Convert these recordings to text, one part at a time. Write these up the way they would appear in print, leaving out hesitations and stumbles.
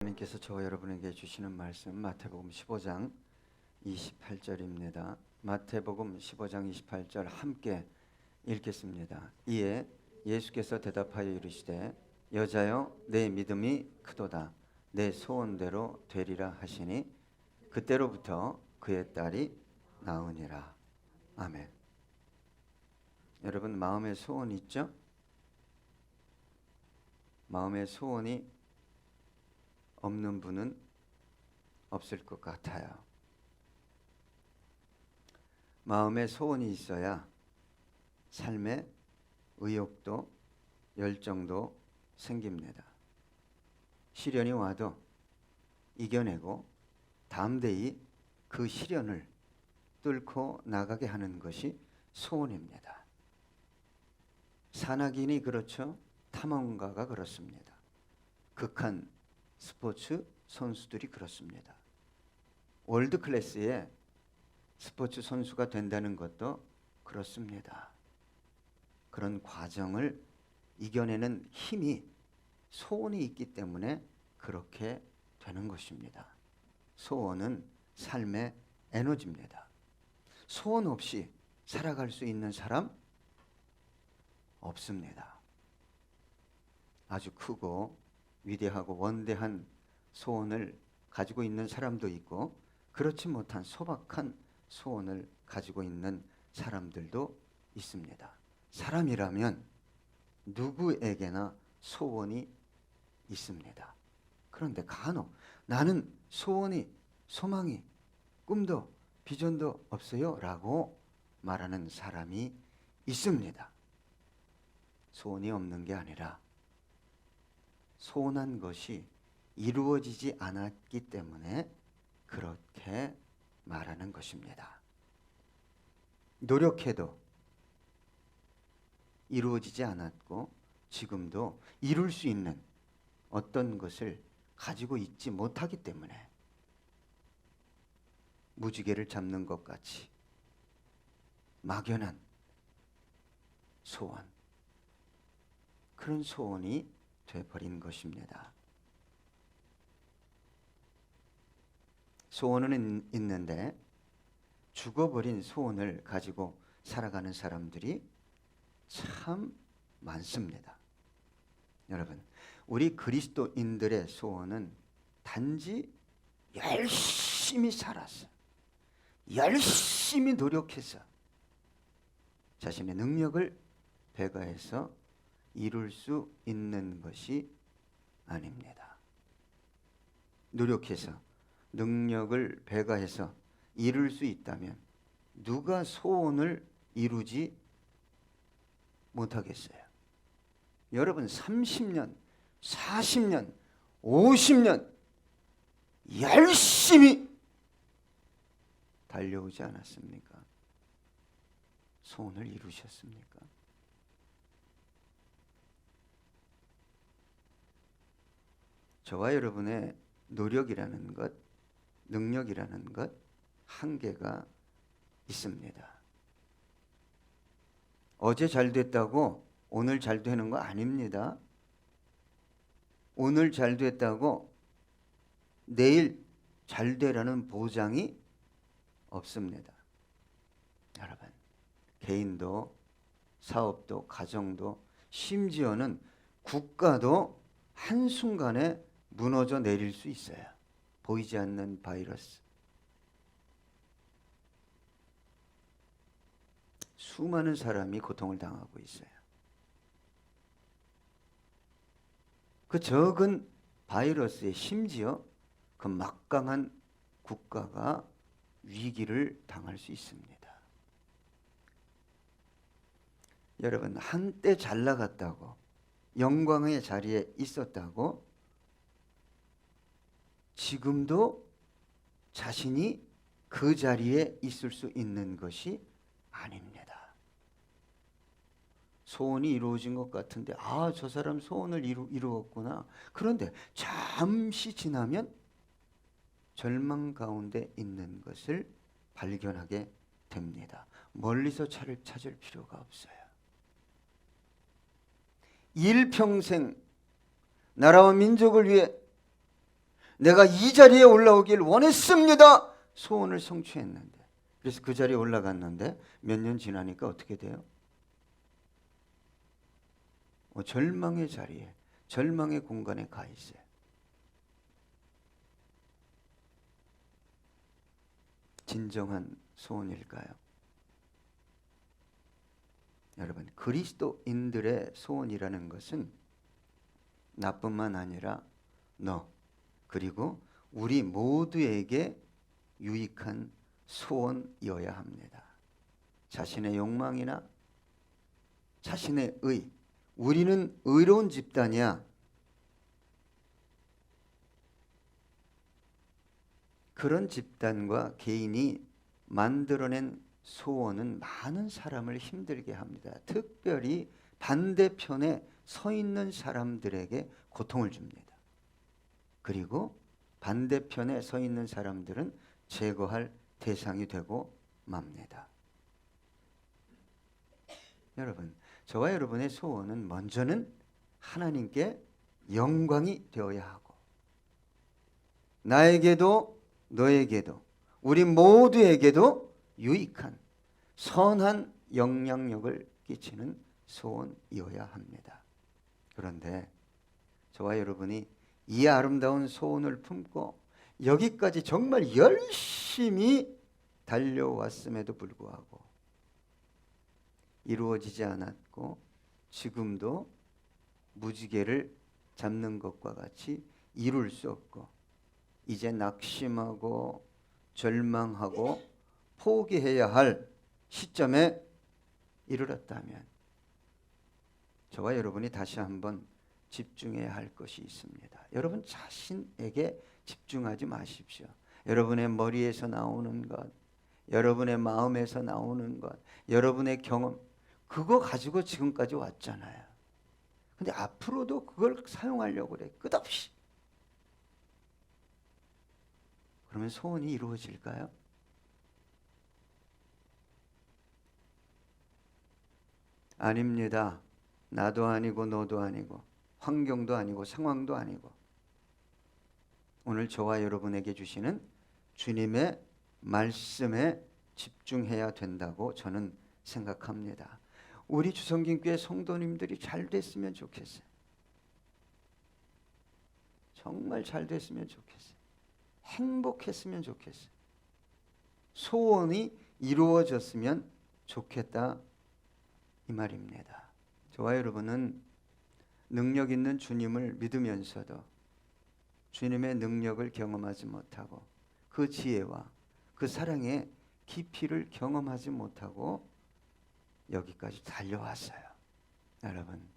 하나님께서 저와 여러분에게 주시는 말씀 마태복음 15장 28절입니다. 마태복음 15장 28절 함께 읽겠습니다. 이에 예수께서 대답하여 이르시되 여자여 내 믿음이 크도다 내 소원대로 되리라 하시니 그때로부터 그의 딸이 나으니라. 아멘. 여러분 마음에 소원 있죠? 마음에 소원이 없는 분은 없을 것 같아요. 마음에 소원이 있어야 삶에 의욕도 열정도 생깁니다. 시련이 와도 이겨내고 담대히 그 시련을 뚫고 나가게 하는 것이 소원입니다. 산악인이 그렇죠. 탐험가가 그렇습니다. 극한 스포츠 선수들이 그렇습니다. 월드 클래스의 스포츠 선수가 된다는 것도 그렇습니다. 그런 과정을 이겨내는 힘이 소원이 있기 때문에 그렇게 되는 것입니다. 소원은 삶의 에너지입니다. 소원 없이 살아갈 수 있는 사람 없습니다. 아주 크고 위대하고 원대한 소원을 가지고 있는 사람도 있고 그렇지 못한 소박한 소원을 가지고 있는 사람들도 있습니다. 사람이라면 누구에게나 소원이 있습니다. 그런데 간혹 나는 소원이, 소망이, 꿈도, 비전도 없어요 라고 말하는 사람이 있습니다. 소원이 없는 게 아니라 소원한 것이 이루어지지 않았기 때문에 그렇게 말하는 것입니다. 노력해도 이루어지지 않았고 지금도 이룰 수 있는 어떤 것을 가지고 있지 못하기 때문에 무지개를 잡는 것 같이 막연한 소원, 그런 소원이 되어버린 것입니다. 소원은 있는데 죽어버린 소원을 가지고 살아가는 사람들이 참 많습니다. 여러분, 우리 그리스도인들의 소원은 단지 열심히 살아서 열심히 노력해서 자신의 능력을 배가해서 이룰 수 있는 것이 아닙니다. 노력해서 능력을 배가해서 이룰 수 있다면 누가 소원을 이루지 못하겠어요? 여러분 30년, 40년, 50년 열심히 달려오지 않았습니까? 소원을 이루셨습니까? 저와 여러분의 노력이라는 것, 능력이라는 것 한계가 있습니다. 어제 잘 됐다고 오늘 잘 되는 거 아닙니다. 오늘 잘 됐다고 내일 잘 되라는 보장이 없습니다. 여러분, 개인도 사업도 가정도 심지어는 국가도 한순간에 무너져 내릴 수 있어요. 보이지 않는 바이러스. 수많은 사람이 고통을 당하고 있어요. 그 적은 바이러스에 심지어 그 막강한 국가가 위기를 당할 수 있습니다. 여러분, 한때 잘 나갔다고 영광의 자리에 있었다고 지금도 자신이 그 자리에 있을 수 있는 것이 아닙니다. 소원이 이루어진 것 같은데 저 사람 소원을 이루었구나. 그런데 잠시 지나면 절망 가운데 있는 것을 발견하게 됩니다. 멀리서 차를 찾을 필요가 없어요. 일평생 나라와 민족을 위해 내가 이 자리에 올라오길 원했습니다. 소원을 성취했는데, 그래서 그 자리에 올라갔는데 몇 년 지나니까 어떻게 돼요? 절망의 자리에, 절망의 공간에 가 있어요. 진정한 소원일까요? 여러분, 그리스도인들의 소원이라는 것은 나뿐만 아니라 너 그리고 우리 모두에게 유익한 소원이어야 합니다. 자신의 욕망이나 자신의 우리는 의로운 집단이야, 그런 집단과 개인이 만들어낸 소원은 많은 사람을 힘들게 합니다. 특별히 반대편에 서 있는 사람들에게 고통을 줍니다. 그리고 반대편에 서 있는 사람들은 제거할 대상이 되고 맙니다. 여러분, 저와 여러분의 소원은 먼저는 하나님께 영광이 되어야 하고, 나에게도 너에게도 우리 모두에게도 유익한 선한 영향력을 끼치는 소원이어야 합니다. 그런데 저와 여러분이 이 아름다운 소원을 품고 여기까지 정말 열심히 달려왔음에도 불구하고 이루어지지 않았고, 지금도 무지개를 잡는 것과 같이 이룰 수 없고, 이제 낙심하고 절망하고 포기해야 할 시점에 이르렀다면 저와 여러분이 다시 한번 집중해야 할 것이 있습니다. 여러분 자신에게 집중하지 마십시오. 여러분의 머리에서 나오는 것, 여러분의 마음에서 나오는 것, 여러분의 경험, 그거 가지고 지금까지 왔잖아요. 근데 앞으로도 그걸 사용하려고 그래, 끝없이. 그러면 소원이 이루어질까요? 아닙니다. 나도 아니고 너도 아니고 환경도 아니고 상황도 아니고, 오늘 저와 여러분에게 주시는 주님의 말씀에 집중해야 된다고 저는 생각합니다. 우리 주성김교회 성도님들이 잘 됐으면 좋겠어요. 정말 잘 됐으면 좋겠어요. 행복했으면 좋겠어요. 소원이 이루어졌으면 좋겠다, 이 말입니다. 저와 여러분은 능력 있는 주님을 믿으면서도 주님의 능력을 경험하지 못하고 그 지혜와 그 사랑의 깊이를 경험하지 못하고 여기까지 달려왔어요. 여러분,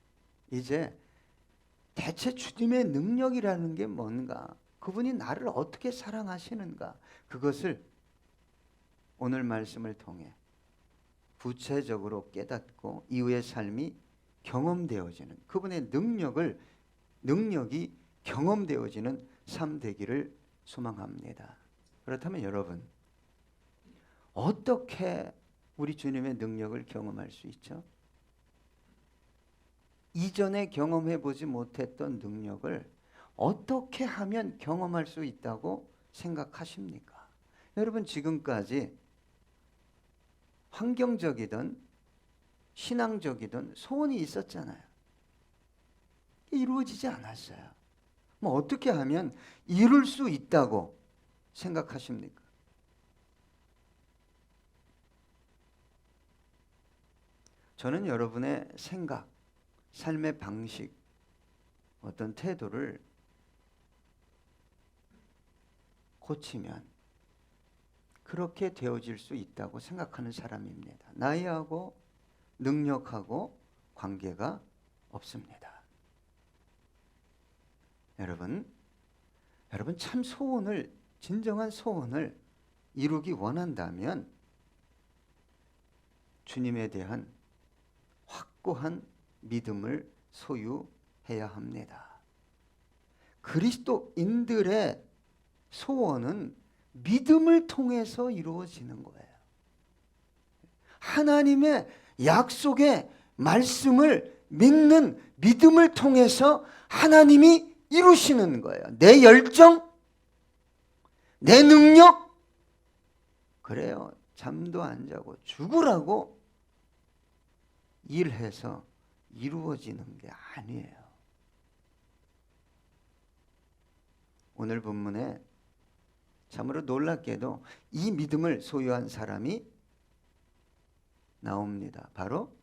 이제 대체 주님의 능력이라는 게 뭔가, 그분이 나를 어떻게 사랑하시는가, 그것을 오늘 말씀을 통해 구체적으로 깨닫고 이후의 삶이 경험되어지는, 그분의 능력이 경험되어지는 삶 되기를 소망합니다. 그렇다면 여러분, 어떻게 우리 주님의 능력을 경험할 수 있죠? 이전에 경험해 보지 못했던 능력을 어떻게 하면 경험할 수 있다고 생각하십니까? 여러분, 지금까지 환경적이든 신앙적이든 소원이 있었잖아요. 이루어지지 않았어요. 뭐 어떻게 하면 이룰 수 있다고 생각하십니까? 저는 여러분의 생각, 삶의 방식, 어떤 태도를 고치면 그렇게 되어질 수 있다고 생각하는 사람입니다. 나이하고 능력하고 관계가 없습니다. 여러분 참 소원을, 진정한 소원을 이루기 원한다면 주님에 대한 확고한 믿음을 소유해야 합니다. 그리스도인들의 소원은 믿음을 통해서 이루어지는 거예요. 하나님의 약속의 말씀을 믿는 믿음을 통해서 하나님이 이루시는 거예요. 내 열정, 내 능력? 그래요. 잠도 안 자고 죽으라고 일해서 이루어지는 게 아니에요. 오늘 본문에 참으로 놀랍게도 이 믿음을 소유한 사람이 나옵니다. 바로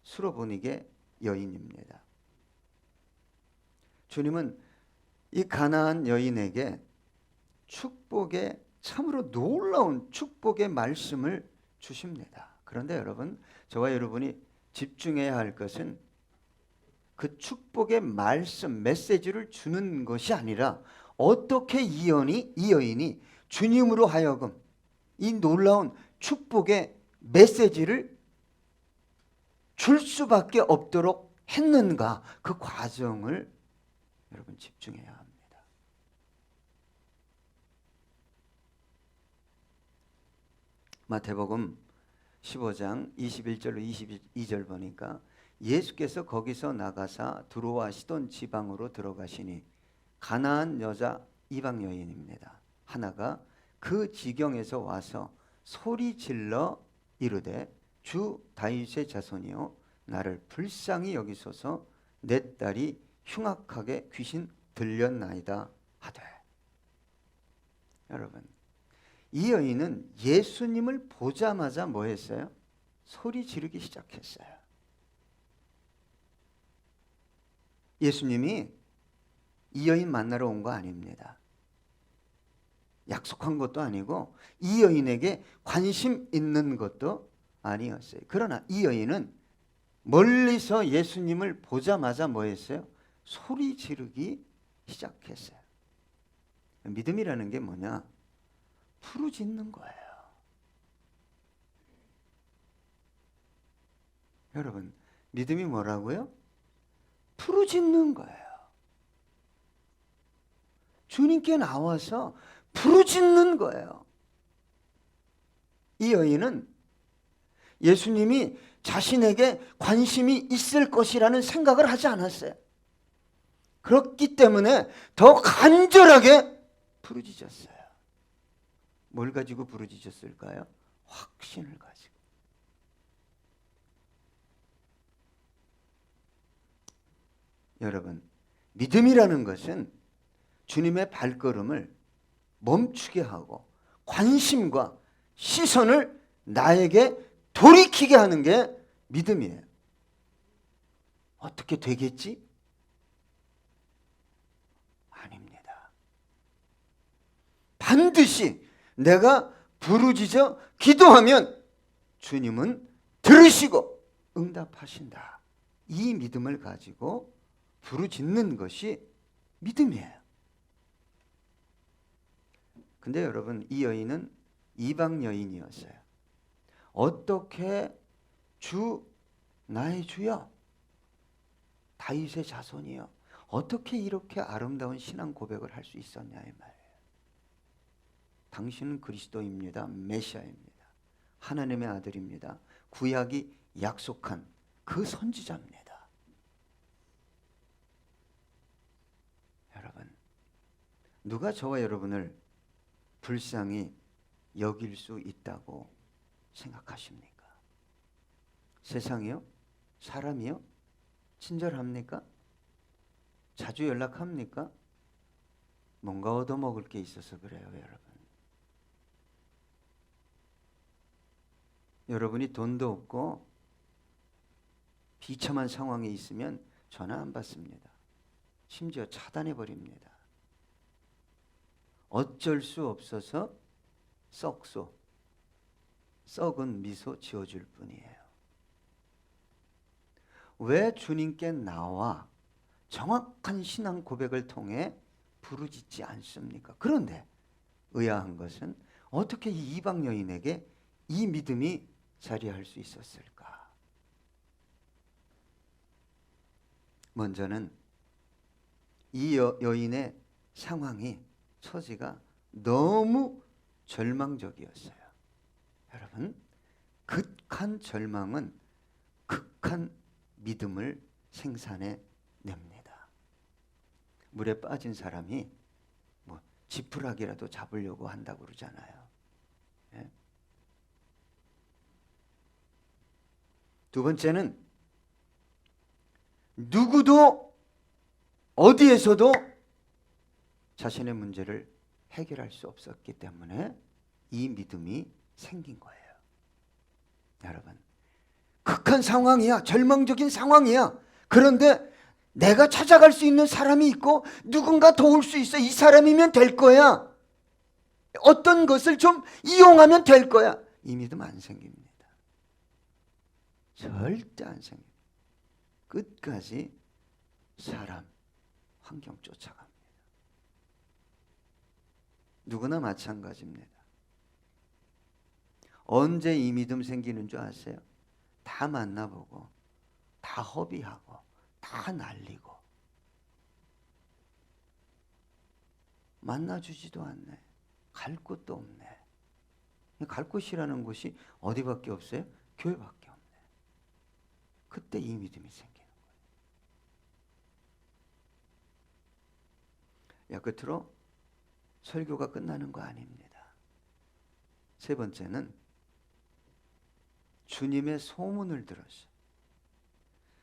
수로보니게 여인입니다. 주님은 이 가나안 여인에게 축복의 참으로 놀라운 축복의 말씀을 주십니다. 그런데 여러분, 저와 여러분이 집중해야 할 것은 그 축복의 말씀, 메시지를 주는 것이 아니라 어떻게 이 여인이 주님으로 하여금 이 놀라운 축복의 메시지를 줄 수밖에 없도록 했는가, 그 과정을 여러분 집중해야 합니다. 마태복음 15장 21절로 22절 보니까 예수께서 거기서 나가사 두로와 시돈 지방으로 들어가시니 가나안 여자 이방 여인입니다. 하나가 그 지경에서 와서 소리 질러 이르되 주 다윗의 자손이여 나를 불쌍히 여기소서 내 딸이 흉악하게 귀신 들렸나이다 하되. 여러분, 이 여인은 예수님을 보자마자 뭐 했어요? 소리 지르기 시작했어요. 예수님이 이 여인 만나러 온 거 아닙니다. 약속한 것도 아니고 이 여인에게 관심 있는 것도 아니었어요. 그러나 이 여인은 멀리서 예수님을 보자마자 뭐 했어요? 소리 지르기 시작했어요. 믿음이라는 게 뭐냐? 부르짖는 거예요. 여러분, 믿음이 뭐라고요? 부르짖는 거예요. 주님께 나와서 부르짖는 거예요. 이 여인은 예수님이 자신에게 관심이 있을 것이라는 생각을 하지 않았어요. 그렇기 때문에 더 간절하게 부르짖었어요. 뭘 가지고 부르짖었을까요? 확신을 가지고. 여러분, 믿음이라는 것은 주님의 발걸음을 멈추게 하고 관심과 시선을 나에게 돌이키게 하는 게 믿음이에요. 어떻게 되겠지? 아닙니다. 반드시 내가 부르짖어 기도하면 주님은 들으시고 응답하신다. 이 믿음을 가지고 부르짖는 것이 믿음이에요. 근데 여러분, 이 여인은 이방 여인이었어요. 어떻게 나의 주여, 다윗의 자손이여, 어떻게 이렇게 아름다운 신앙 고백을 할 수 있었냐 이 말이에요. 당신은 그리스도입니다. 메시아입니다. 하나님의 아들입니다. 구약이 약속한 그 선지자입니다. 여러분, 누가 저와 여러분을 불쌍히 여길 수 있다고 생각하십니까? 세상이요? 사람이요? 친절합니까? 자주 연락합니까? 뭔가 얻어먹을 게 있어서 그래요, 여러분. 여러분이 돈도 없고 비참한 상황에 있으면 전화 안 받습니다. 심지어 차단해버립니다. 어쩔 수 없어서 썩은 미소 지어줄 뿐이에요. 왜 주님께 나와 정확한 신앙 고백을 통해 부르짖지 않습니까? 그런데 의아한 것은 어떻게 이 이방 여인에게 이 믿음이 자리할 수 있었을까? 먼저는 이 여인의 상황이, 처지가 너무 절망적이었어요. 여러분, 극한 절망은 극한 믿음을 생산해 냅니다. 물에 빠진 사람이 지푸라기라도 잡으려고 한다고 그러잖아요. 예? 두 번째는 누구도 어디에서도 자신의 문제를 해결할 수 없었기 때문에 이 믿음이 생긴 거예요. 여러분, 극한 상황이야. 절망적인 상황이야. 그런데 내가 찾아갈 수 있는 사람이 있고 누군가 도울 수 있어. 이 사람이면 될 거야. 어떤 것을 좀 이용하면 될 거야. 이 믿음 안 생깁니다. 절대 안 생깁니다. 끝까지 사람, 환경 쫓아갑니다. 누구나 마찬가지입니다. 언제 이 믿음 생기는 줄 아세요? 다 만나보고 다 허비하고 다 날리고 만나주지도 않네. 갈 곳도 없네. 갈 곳이라는 곳이 어디밖에 없어요? 교회밖에 없네. 그때 이 믿음이 생기는 거예요. 끝으로 설교가 끝나는 거 아닙니다. 세 번째는 주님의 소문을 들었어요.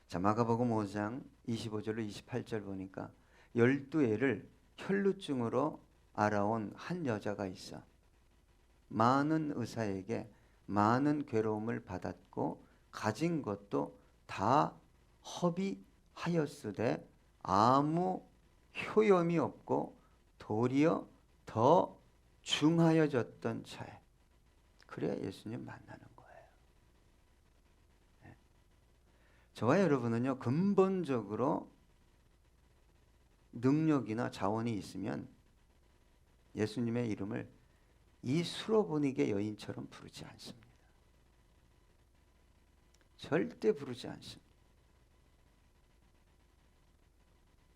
자, 마가복음 5장 25절로 28절 보니까 12애를 혈루증으로 알아온 한 여자가 있어. 많은 의사에게 많은 괴로움을 받았고 가진 것도 다 허비하였으되 아무 효염이 없고 도리어 더 중하여졌던 차에. 그래야 예수님 만나는 거예요. 네. 저와 여러분은요, 근본적으로 능력이나 자원이 있으면 예수님의 이름을 이 수로보니게 여인처럼 부르지 않습니다. 절대 부르지 않습니다.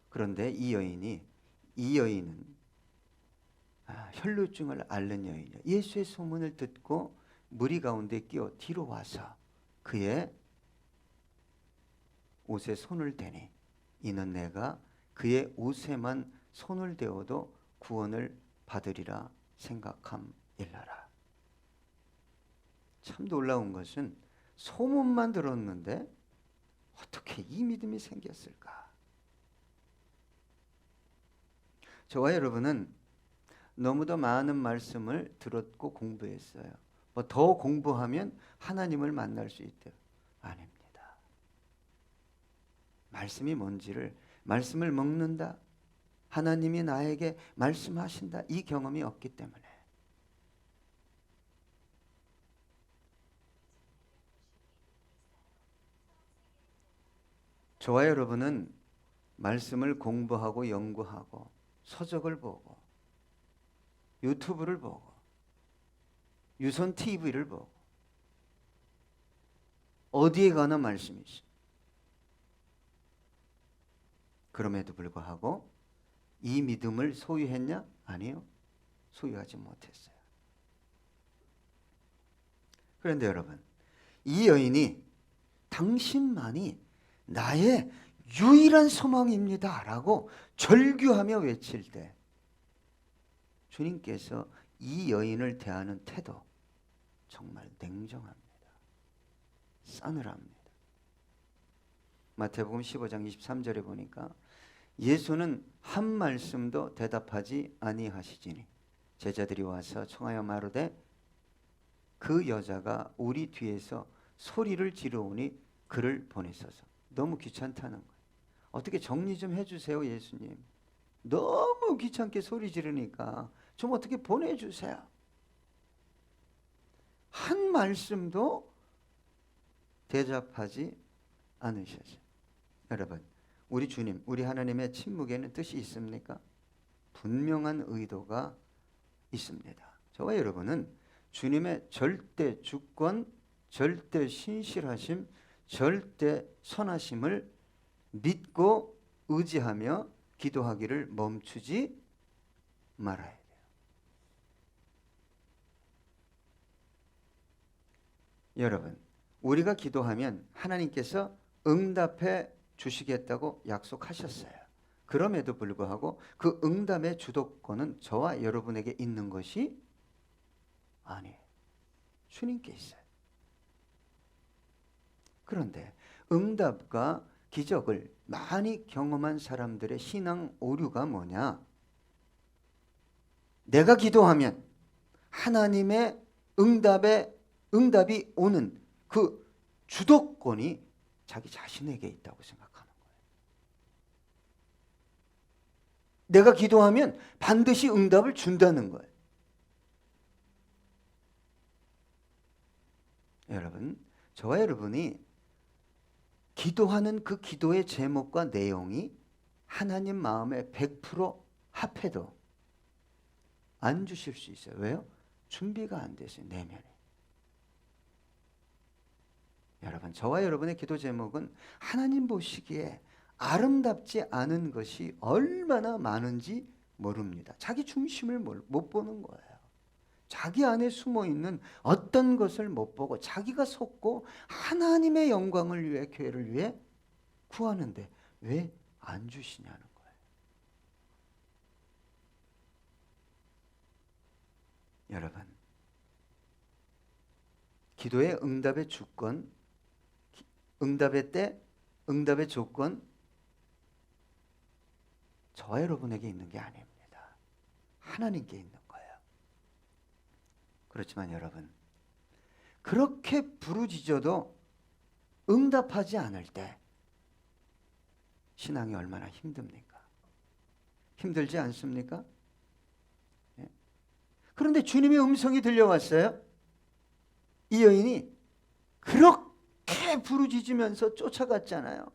그런데 이 여인은 혈루증을 앓는 여인이요. 예수의 소문을 듣고 무리 가운데 끼어 뒤로 와서 그의 옷에 손을 대니 이는 내가 그의 옷에만 손을 대어도 구원을 받으리라 생각함일라라. 참 놀라운 것은 소문만 들었는데 어떻게 이 믿음이 생겼을까? 저와 여러분은 너무도 많은 말씀을 들었고 공부했어요. 뭐 더 공부하면 하나님을 만날 수 있대요. 아닙니다. 말씀이 뭔지를, 말씀을 먹는다, 하나님이 나에게 말씀하신다, 이 경험이 없기 때문에. 저와 여러분은 말씀을 공부하고 연구하고 서적을 보고 유튜브를 보고 유선 TV를 보고 어디에 가나 말씀이 있어요. 그럼에도 불구하고 이 믿음을 소유했냐? 아니요. 소유하지 못했어요. 그런데 여러분, 이 여인이 당신만이 나의 유일한 소망입니다 라고 절규하며 외칠 때 주님께서 이 여인을 대하는 태도 정말 냉정합니다. 싸늘합니다. 마태복음 15장 23절에 보니까 예수는 한 말씀도 대답하지 아니하시지니 제자들이 와서 청하여 말하되 그 여자가 우리 뒤에서 소리를 지르오니 그를 보내소서. 너무 귀찮다는 거예요. 어떻게 정리 좀 해주세요, 예수님. 너무 귀찮게 소리 지르니까 좀 어떻게 보내주세요. 한 말씀도 대답하지 않으셔서. 여러분, 우리 주님, 우리 하나님의 침묵에는 뜻이 있습니까? 분명한 의도가 있습니다. 저와 여러분은 주님의 절대 주권, 절대 신실하심, 절대 선하심을 믿고 의지하며 기도하기를 멈추지 말아야 돼요. 여러분, 우리가 기도하면 하나님께서 응답해 주시겠다고 약속하셨어요. 그럼에도 불구하고 그 응답의 주도권은 저와 여러분에게 있는 것이 아니에요. 주님께 있어요. 그런데 응답과 기적을 많이 경험한 사람들의 신앙 오류가 뭐냐? 내가 기도하면 하나님의 응답이 오는 그 주도권이 자기 자신에게 있다고 생각하는 거예요. 내가 기도하면 반드시 응답을 준다는 거예요. 여러분, 저와 여러분이 기도하는 그 기도의 제목과 내용이 하나님 마음에 100% 합해도 안 주실 수 있어요. 왜요? 준비가 안 됐어요. 내면에. 여러분, 저와 여러분의 기도 제목은 하나님 보시기에 아름답지 않은 것이 얼마나 많은지 모릅니다. 자기 중심을 못 보는 거예요. 자기 안에 숨어있는 어떤 것을 못 보고 자기가 속고 하나님의 영광을 위해, 교회를 위해 구하는데 왜 안 주시냐는 거예요. 여러분, 기도의 응답의 주권, 응답의 때, 응답의 조건, 저와 여러분에게 있는 게 아닙니다. 하나님께 있는 거예요. 그렇지만 여러분, 그렇게 부르짖어도 응답하지 않을 때 신앙이 얼마나 힘듭니까? 힘들지 않습니까? 예? 그런데 주님의 음성이 들려왔어요. 이 여인이 그렇게 부르짖으면서 쫓아갔잖아요.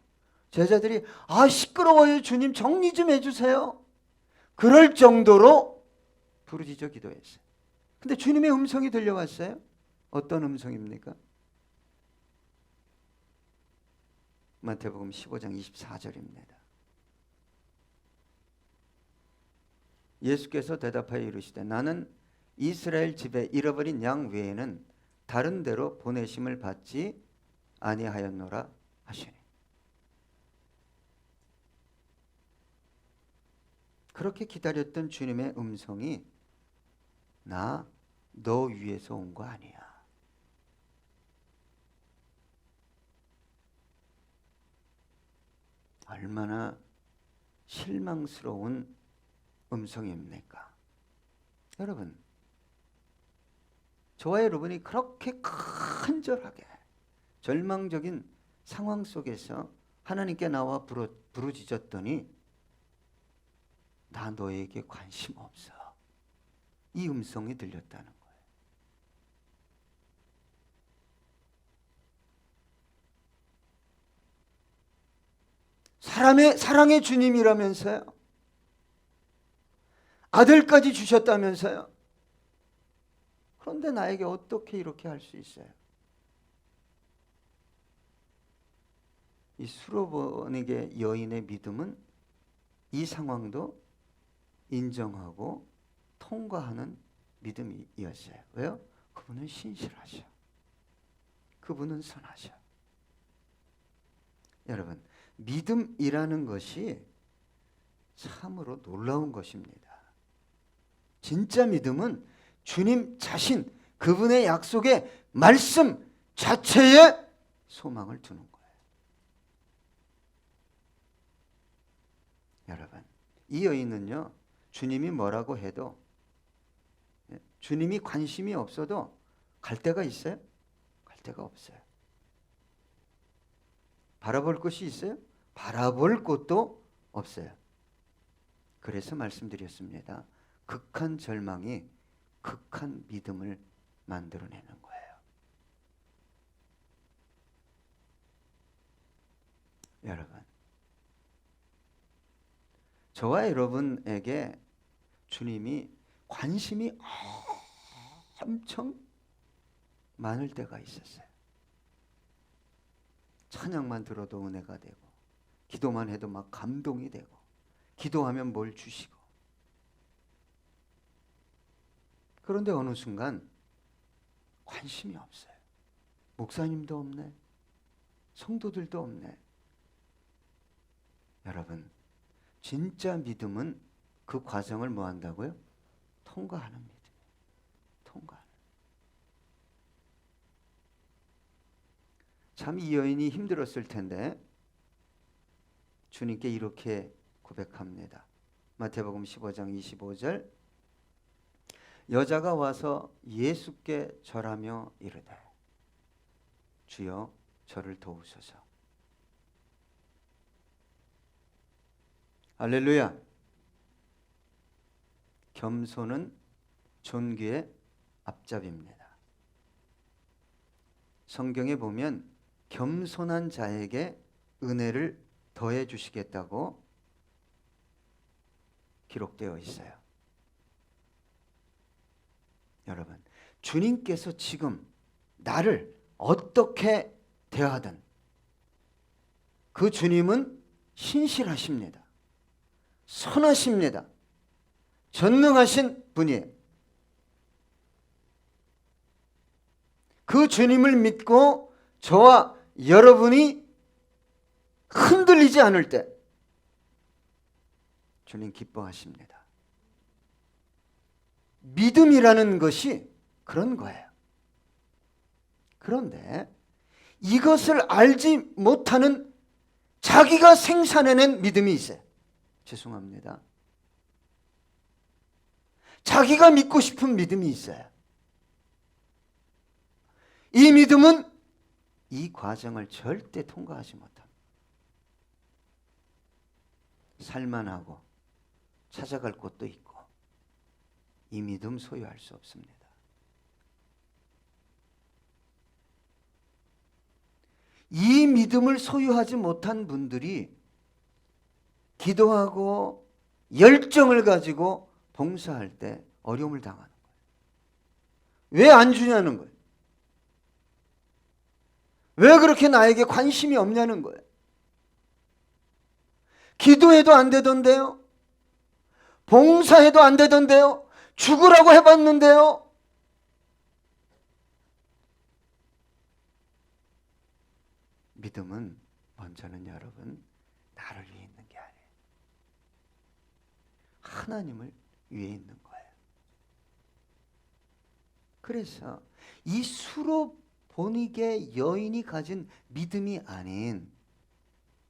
제자들이 시끄러워요. 주님 정리 좀 해주세요. 그럴 정도로 부르짖어 기도했어요. 근데 주님의 음성이 들려왔어요. 어떤 음성입니까? 마태복음 15장 24절입니다. 예수께서 대답하여 이르시되 나는 이스라엘 집에 잃어버린 양 외에는 다른 데로 보내심을 받지 아니하였노라 하시니. 그렇게 기다렸던 주님의 음성이 너 위에서 온 거 아니야. 얼마나 실망스러운 음성입니까? 여러분, 저와 여러분이 그렇게 간절하게 절망적인 상황 속에서 하나님께 나와 부르짖었더니 나 너에게 관심 없어. 이 음성이 들렸다는 거예요. 사랑의 주님이라면서요. 아들까지 주셨다면서요. 그런데 나에게 어떻게 이렇게 할 수 있어요? 이 수로보니게 여인의 믿음은 이 상황도 인정하고 통과하는 믿음이었어요. 왜요? 그분은 신실하셔. 그분은 선하셔. 여러분, 믿음이라는 것이 참으로 놀라운 것입니다. 진짜 믿음은 주님 자신, 그분의 약속의 말씀 자체에 소망을 두는 거예요. 여러분, 이 여인은요, 주님이 뭐라고 해도, 주님이 관심이 없어도 갈 데가 있어요? 갈 데가 없어요. 바라볼 곳이 있어요? 바라볼 곳도 없어요. 그래서 말씀드렸습니다. 극한 절망이 극한 믿음을 만들어내는 거예요. 여러분, 저와 여러분에게 주님이 관심이 엄청 많을 때가 있었어요. 찬양만 들어도 은혜가 되고, 기도만 해도 막 감동이 되고, 기도하면 뭘 주시고. 그런데 어느 순간 관심이 없어요. 목사님도 없네. 성도들도 없네. 여러분, 진짜 믿음은 그 과정을 뭐 한다고요? 통과하는 믿음. 통과. 참 이 여인이 힘들었을 텐데 주님께 이렇게 고백합니다. 마태복음 15장 25절 여자가 와서 예수께 절하며 이르되 주여 저를 도우소서. 할렐루야. 겸손은 존귀의 앞잡이입니다. 성경에 보면 겸손한 자에게 은혜를 더해 주시겠다고 기록되어 있어요. 여러분, 주님께서 지금 나를 어떻게 대하든 그 주님은 신실하십니다. 선하십니다. 전능하신 분이에요. 그 주님을 믿고 저와 여러분이 흔들리지 않을 때 주님 기뻐하십니다. 믿음이라는 것이 그런 거예요. 그런데 이것을 알지 못하는 자기가 생산해낸 믿음이 있어요. 죄송합니다. 자기가 믿고 싶은 믿음이 있어요. 이 믿음은 이 과정을 절대 통과하지 못합니다. 살만하고 찾아갈 곳도 있고 이 믿음 소유할 수 없습니다. 이 믿음을 소유하지 못한 분들이 기도하고 열정을 가지고 봉사할 때 어려움을 당하는 거예요. 왜 안 주냐는 거예요. 왜 그렇게 나에게 관심이 없냐는 거예요. 기도해도 안 되던데요. 봉사해도 안 되던데요. 죽으라고 해봤는데요. 믿음은 먼저는 여러분 나를 위해 있는 게 아니에요. 하나님을 위해 있는 거예요. 그래서 이 수로보니게 여인이 가진 믿음이 아닌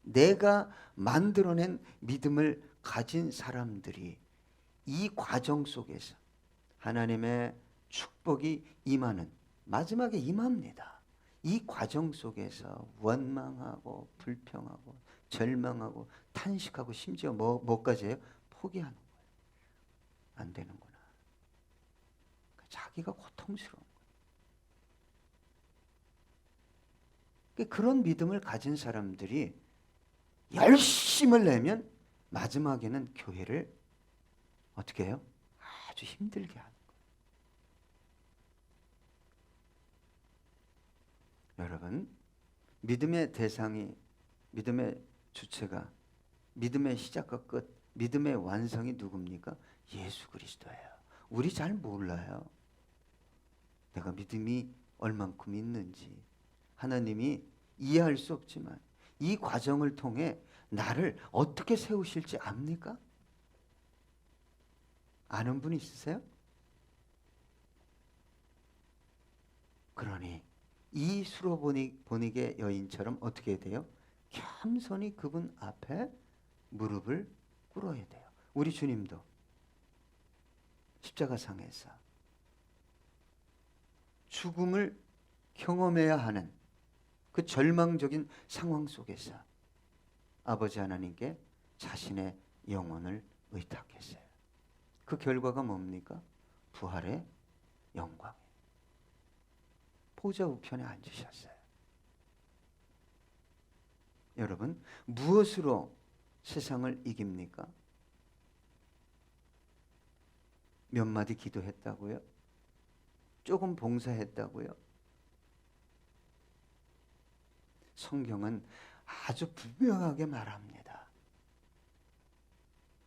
내가 만들어낸 믿음을 가진 사람들이 이 과정 속에서 하나님의 축복이 임하는 마지막에 임합니다. 이 과정 속에서 원망하고 불평하고 절망하고 탄식하고 심지어 뭐까지 해요? 포기하는 거예요. 안 되는구나. 자기가 고통스러운 거예요. 그런 믿음을 가진 사람들이 열심을 내면 마지막에는 교회를 어떻게 해요? 아주 힘들게 하는 거예요. 여러분, 믿음의 대상이, 믿음의 주체가, 믿음의 시작과 끝, 믿음의 완성이 누굽니까? 예수 그리스도예요. 우리 잘 몰라요. 내가 믿음이 얼만큼 있는지 하나님이 이해할 수 없지만 이 과정을 통해 나를 어떻게 세우실지 압니까? 아는 분 있으세요? 그러니 이 수로보니게 여인처럼 어떻게 해야 돼요? 겸손히 그분 앞에 무릎을 꿇어야 돼요. 우리 주님도 십자가상에서 죽음을 경험해야 하는 그 절망적인 상황 속에서 아버지 하나님께 자신의 영혼을 의탁했어요. 그 결과가 뭡니까? 부활의 영광. 보좌 우편에 앉으셨어요. 여러분, 무엇으로 세상을 이깁니까? 몇 마디 기도했다고요? 조금 봉사했다고요? 성경은 아주 분명하게 말합니다.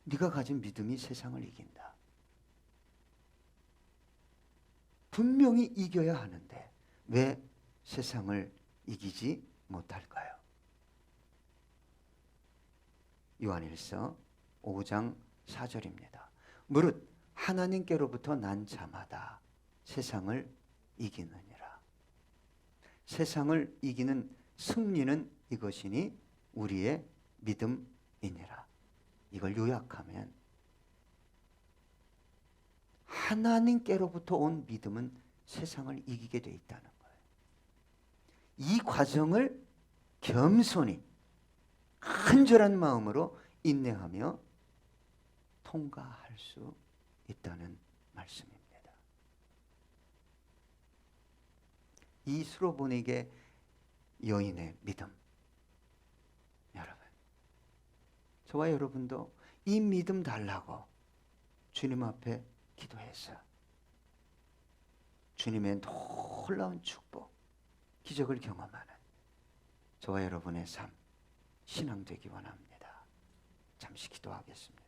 네가 가진 믿음이 세상을 이긴다. 분명히 이겨야 하는데 왜 세상을 이기지 못할까요? 요한일서 5장 4절입니다. 무릇 하나님께로부터 난 자마다 세상을 이기느니라. 세상을 이기는 승리는 이것이니 우리의 믿음이니라. 이걸 요약하면 하나님께로부터 온 믿음은 세상을 이기게 돼 있다는 거예요. 이 과정을 겸손히 간절한 마음으로 인내하며 통과할 수 있다는 말씀입니다. 이 수로보니게 여인의 믿음, 여러분, 저와 여러분도 이 믿음 달라고 주님 앞에 기도해서 주님의 놀라운 축복, 기적을 경험하는 저와 여러분의 삶, 신앙 되기 원합니다. 잠시 기도하겠습니다.